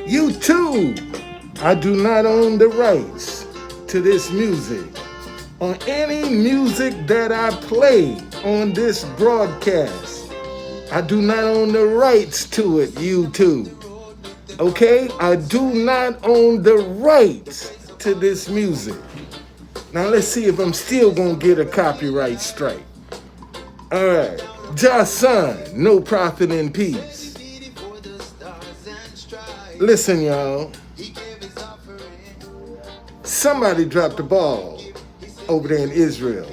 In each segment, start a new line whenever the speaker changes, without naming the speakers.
YouTube, I do not own the rights to this music or any music that I play on this broadcast. I do not own the rights to it, YouTube. Okay? I do not own the rights to this music. Now let's see if I'm still gonna get a copyright strike. All right. Just son, no profit in peace. Listen, y'all. Somebody dropped the ball over there in Israel.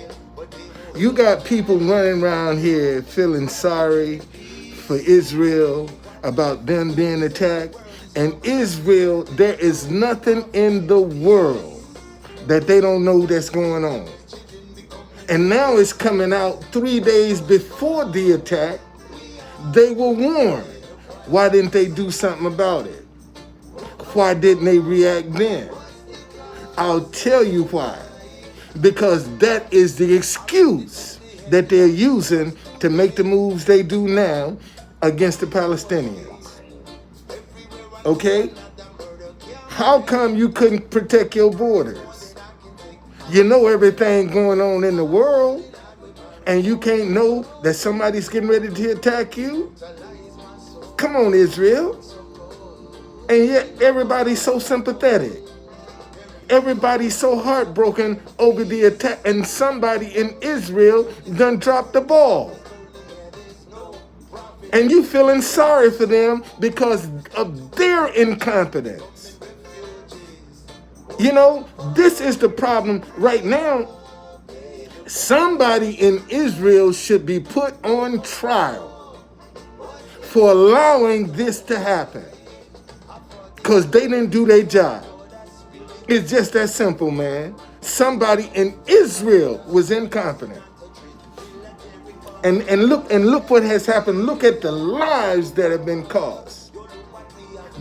You got people running around here feeling sorry for Israel about them being attacked. And Israel, there is nothing in the world that they don't know that's going on. And now it's coming out 3 days before the attack. They were warned. Why didn't they do something about it? Why didn't they react then? I'll tell you why. Because that is the excuse that they're using to make the moves they do now against the Palestinians. Okay? How come you couldn't protect your borders? You know everything going on in the world, and you can't know that somebody's getting ready to attack you? Come on, Israel. And yet everybody's so sympathetic. Everybody's so heartbroken over the attack, and somebody in Israel done dropped the ball. And you feeling sorry for them because of their incompetence. You know, this is the problem right now. Somebody in Israel should be put on trial for allowing this to happen, because they didn't do their job. It's just that simple, man. Somebody in Israel was incompetent. And look what has happened. Look at the lives that have been caused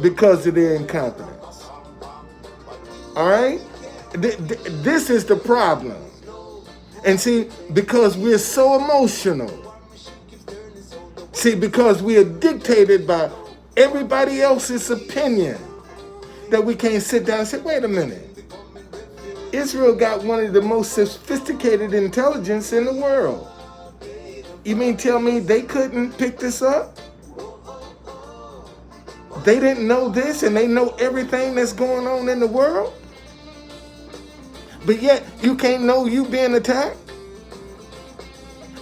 because of their incompetence. All right? This is the problem. And see, because we're so emotional. See, because we are dictated by everybody else's opinion, that we can't sit down and say, wait a minute. Israel got one of the most sophisticated intelligence in the world. You mean tell me they couldn't pick this up? They didn't know this, and they know everything that's going on in the world? But yet you can't know you being attacked?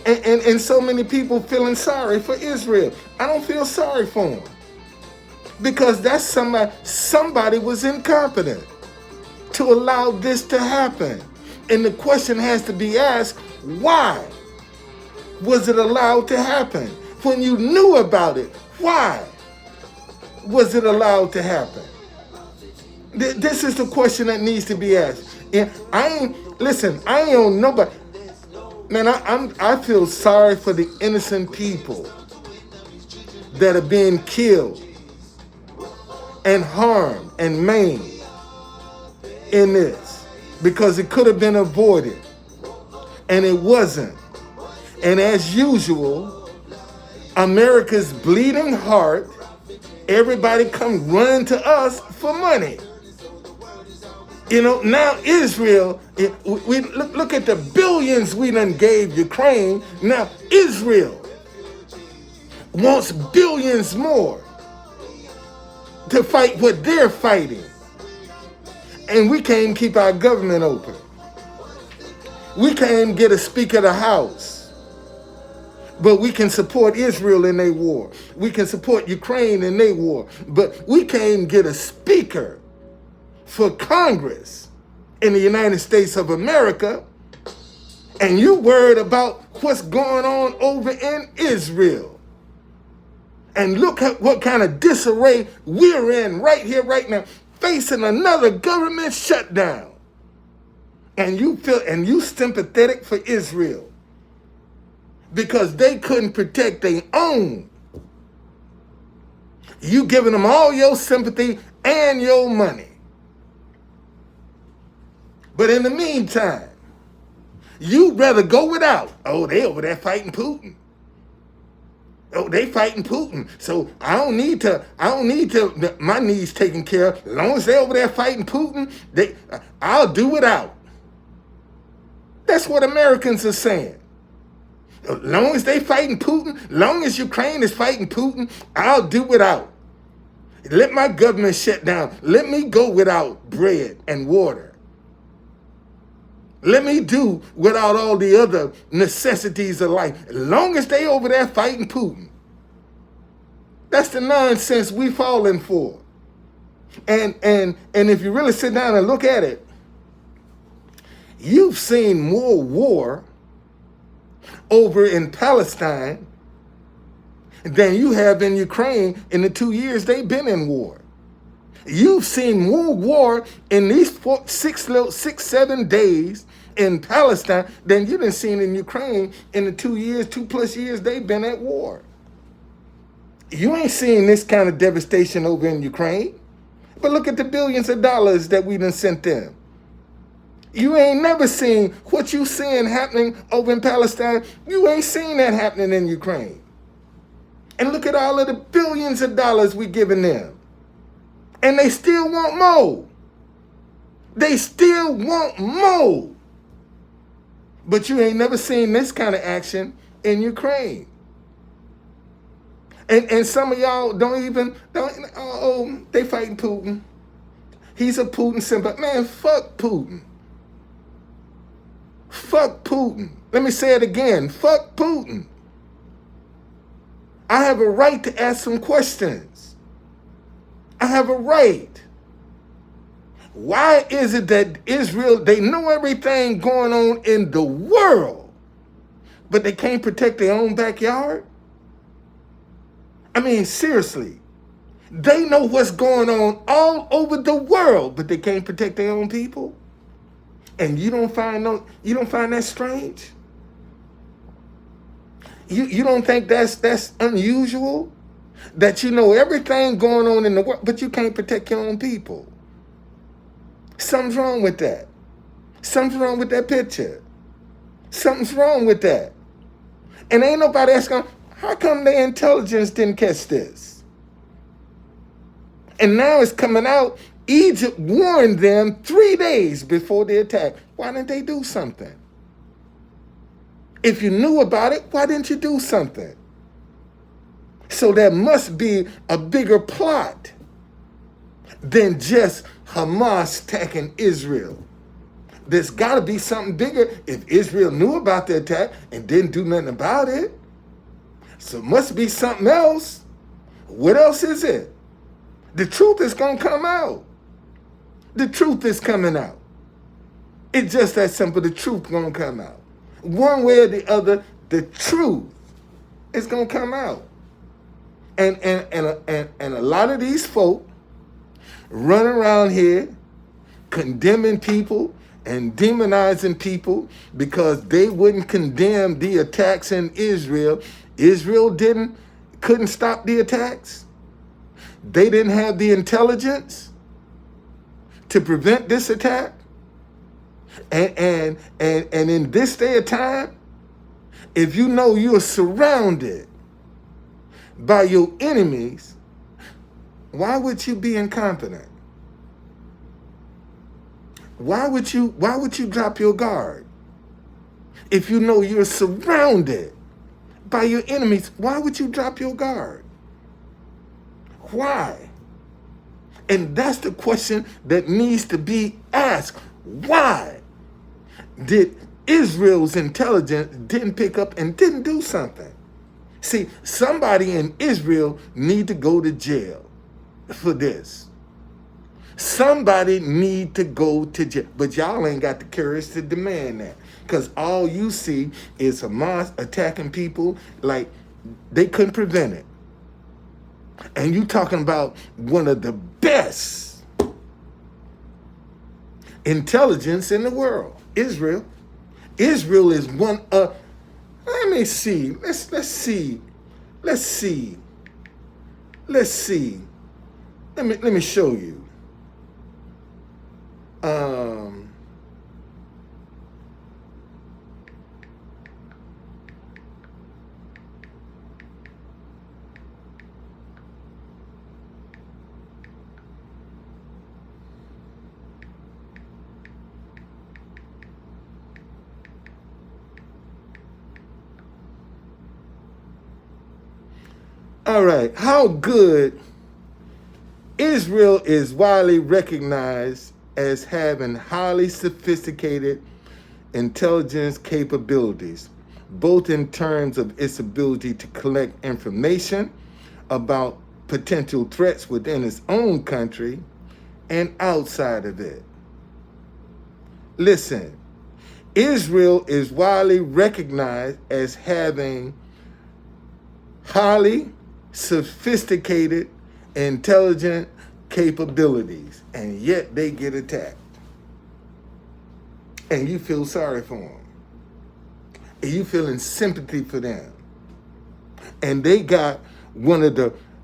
And so many people feeling sorry for Israel. I don't feel sorry for them. Because that's somebody was incompetent to allow this to happen. And the question has to be asked, why was it allowed to happen? When you knew about it, why was it allowed to happen? This is the question that needs to be asked. And I ain't on nobody. Man, I feel sorry for the innocent people that are being killed and harmed and maimed in this, because it could have been avoided, and it wasn't. And as usual, America's bleeding heart, everybody come running to us for money. You know, now Israel, we look at the billions we done gave Ukraine. Now Israel wants billions more to fight what they're fighting. And we can't keep our government open. We can't get a Speaker of the House. But we can support Israel in their war. We can support Ukraine in their war. But we can't get a Speaker for Congress in the United States of America. And you worried about what's going on over in Israel. And look at what kind of disarray we're in right here, right now, facing another government shutdown. And you sympathetic for Israel because they couldn't protect their own. You giving them all your sympathy and your money. But in the meantime, you'd rather go without. Oh, they over there fighting Putin. Oh, they fighting Putin. So I don't need my needs taken care of. As long as they're over there fighting Putin, I'll do without. That's what Americans are saying. As long as they fighting Putin, as long as Ukraine is fighting Putin, I'll do without. Let my government shut down. Let me go without bread and water. Let me do without all the other necessities of life. As long as they over there fighting Putin. That's the nonsense we falling for. And if you really sit down and look at it, you've seen more war over in Palestine than you have in Ukraine in the 2 years they've been in war. You've seen more war in these 7 days in Palestine than you've been seen in Ukraine in the 2+ years they've been at war. You ain't seeing this kind of devastation over in Ukraine. But look at the billions of dollars that we done sent them. You ain't never seen what you seeing happening over in Palestine. You ain't seen that happening in Ukraine. And look at all of the billions of dollars we giving them. And they still want more. They still want more. But you ain't never seen this kind of action in Ukraine. And some of y'all they fighting Putin. He's a Putin symbol. Man, fuck Putin. Fuck Putin. Let me say it again. Fuck Putin. I have a right to ask some questions. I have a right. Why is it that Israel, they know everything going on in the world, but they can't protect their own backyard? I mean, seriously. They know what's going on all over the world, but they can't protect their own people? And you don't find that strange? You don't think that's unusual? That you know everything going on in the world, but you can't protect your own people? Something's wrong with that. Something's wrong with that picture. Something's wrong with that. And ain't nobody asking, how come their intelligence didn't catch this? And now it's coming out, Egypt warned them 3 days before the attack. Why didn't they do something? If you knew about it, why didn't you do something? So there must be a bigger plot than just Hamas attacking Israel. There's got to be something bigger if Israel knew about the attack and didn't do nothing about it. So it must be something else. What else is it? The truth is going to come out. The truth is coming out. It's just that simple. The truth going to come out. One way or the other, the truth is going to come out. And a lot of these folk run around here condemning people and demonizing people because they wouldn't condemn the attacks in Israel. Israel couldn't stop the attacks. They didn't have the intelligence to prevent this attack. And in this day of time, if you know you're surrounded by your enemies, why would you be incompetent? Why would you drop your guard? If you know you're surrounded by your enemies, why would you drop your guard? Why? And that's the question that needs to be asked. Why did Israel's intelligence didn't pick up and didn't do something? See, somebody in Israel need to go to jail for this. Somebody need to go to jail. But y'all ain't got the courage to demand that. Because all you see is Hamas attacking people like they couldn't prevent it. And you talking about one of the best intelligence in the world, Israel. Israel is one of, let me see. Let's see. Let me show you. All right. How good Israel is widely recognized as having highly sophisticated intelligence capabilities, both in terms of its ability to collect information about potential threats within its own country and outside of it. Listen, Israel is widely recognized as having highly sophisticated intelligent capabilities, and yet they get attacked. And you feel sorry for them. And you feeling sympathy for them. And they got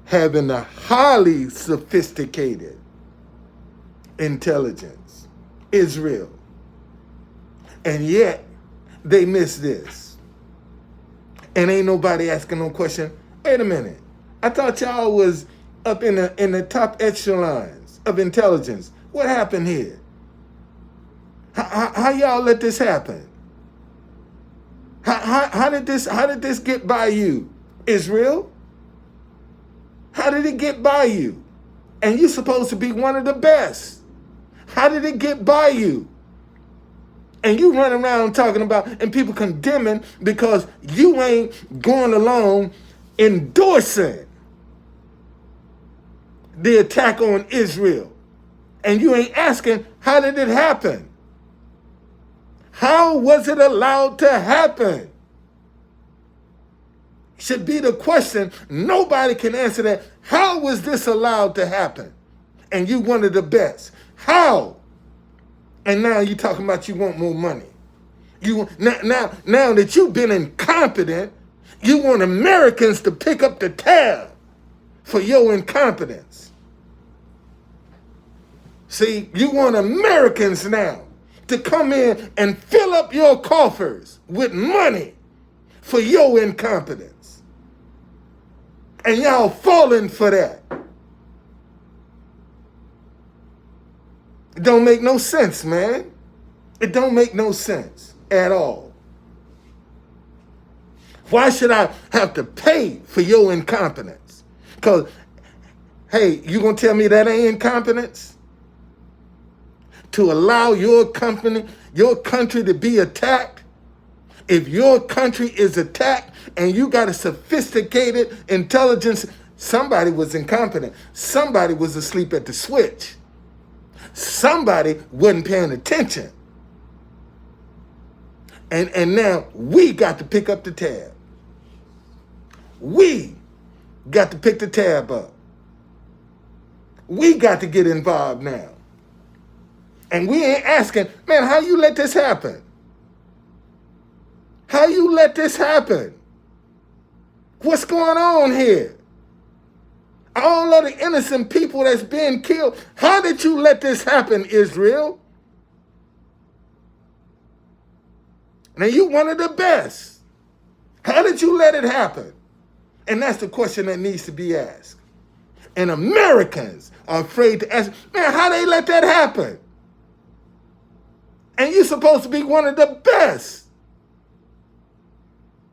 having a highly sophisticated intelligence, Israel. And yet they miss this. And ain't nobody asking no question. Wait a minute. I thought y'all was up in the top echelons of intelligence. What happened here? How y'all let this happen? How did this get by you, Israel? How did it get by you? And you're supposed to be one of the best. How did it get by you? And you run around talking about, and people condemning because you ain't going along endorsing the attack on Israel. And you ain't asking, how did it happen? How was it allowed to happen? Should be the question. Nobody can answer that. How was this allowed to happen? And you one of the best. How? And now you talking about you want more money. You now that you've been incompetent, you want Americans to pick up the tab for your incompetence. See, you want Americans now to come in and fill up your coffers with money for your incompetence. And y'all falling for that. It don't make no sense, man. It don't make no sense at all. Why should I have to pay for your incompetence? Because, hey, you gonna tell me that ain't incompetence? To allow your country to be attacked? If your country is attacked and you got a sophisticated intelligence, somebody was incompetent. Somebody was asleep at the switch. Somebody wasn't paying attention. And now we got to pick up the tab. We got to pick the tab up. We got to get involved now. And we ain't asking, man, how you let this happen? How you let this happen? What's going on here? All of the innocent people that's being killed. How did you let this happen, Israel? Now you one of the best. How did you let it happen? And that's the question that needs to be asked. And Americans are afraid to ask, man, how they let that happen? And you're supposed to be one of the best.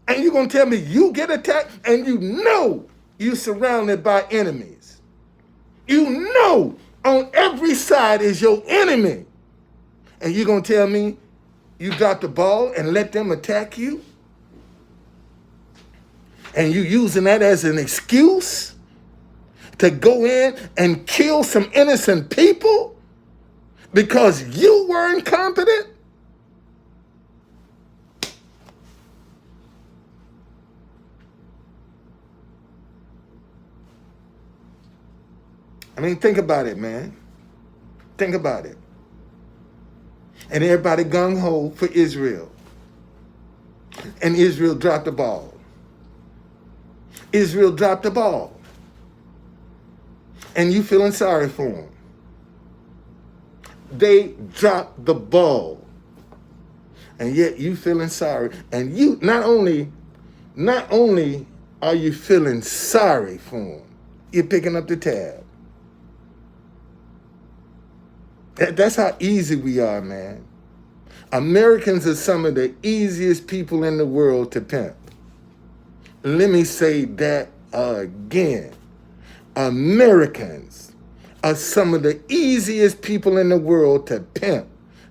And you're going to tell me you get attacked and you know you're surrounded by enemies. You know on every side is your enemy. And you're going to tell me you dropped the ball and let them attack you? And you using that as an excuse to go in and kill some innocent people because you were incompetent? I mean, think about it, man. Think about it. And everybody gung-ho for Israel. And Israel dropped the ball. Israel dropped the ball. And you feeling sorry for them. They dropped the ball. And yet you feeling sorry. And you not only are you feeling sorry for them, you're picking up the tab. That's how easy we are, man. Americans are some of the easiest people in the world to pimp. Let me say that again. Americans are some of the easiest people in the world to pimp,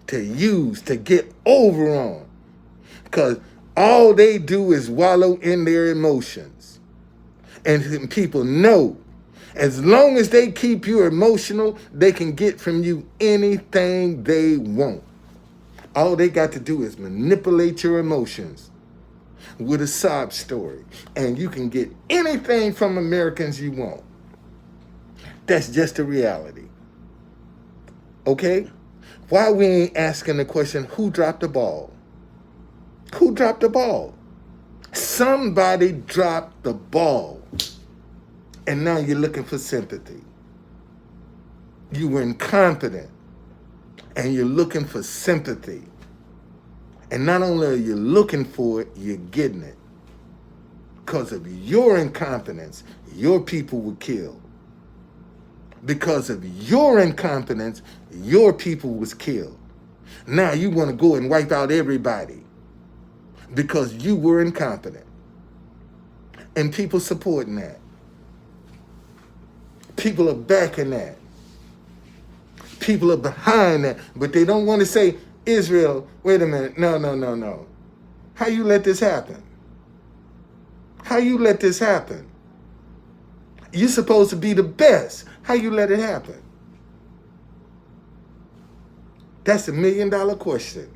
to use, to get over on. Because all they do is wallow in their emotions. And people know, as long as they keep you emotional, they can get from you anything they want. All they got to do is manipulate your emotions with a sob story. And you can get anything from Americans you want. That's just a reality. Okay? Why we ain't asking the question, who dropped the ball? Who dropped the ball? Somebody dropped the ball. And now you're looking for sympathy. You were incompetent. And you're looking for sympathy. And not only are you looking for it, you're getting it. Because of your incompetence, your people were killed. Because of your incompetence, your people was killed. Now you want to go and wipe out everybody because you were incompetent. And people supporting that. People are backing that. People are behind that. But they don't want to say, Israel, wait a minute. No. How you let this happen? How you let this happen? You're supposed to be the best. How you let it happen? That's $1 million question.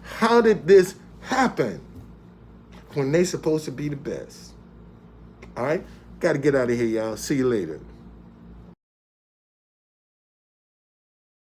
How did this happen when they supposed to be the best? All right? Got to get out of here, y'all. See you later.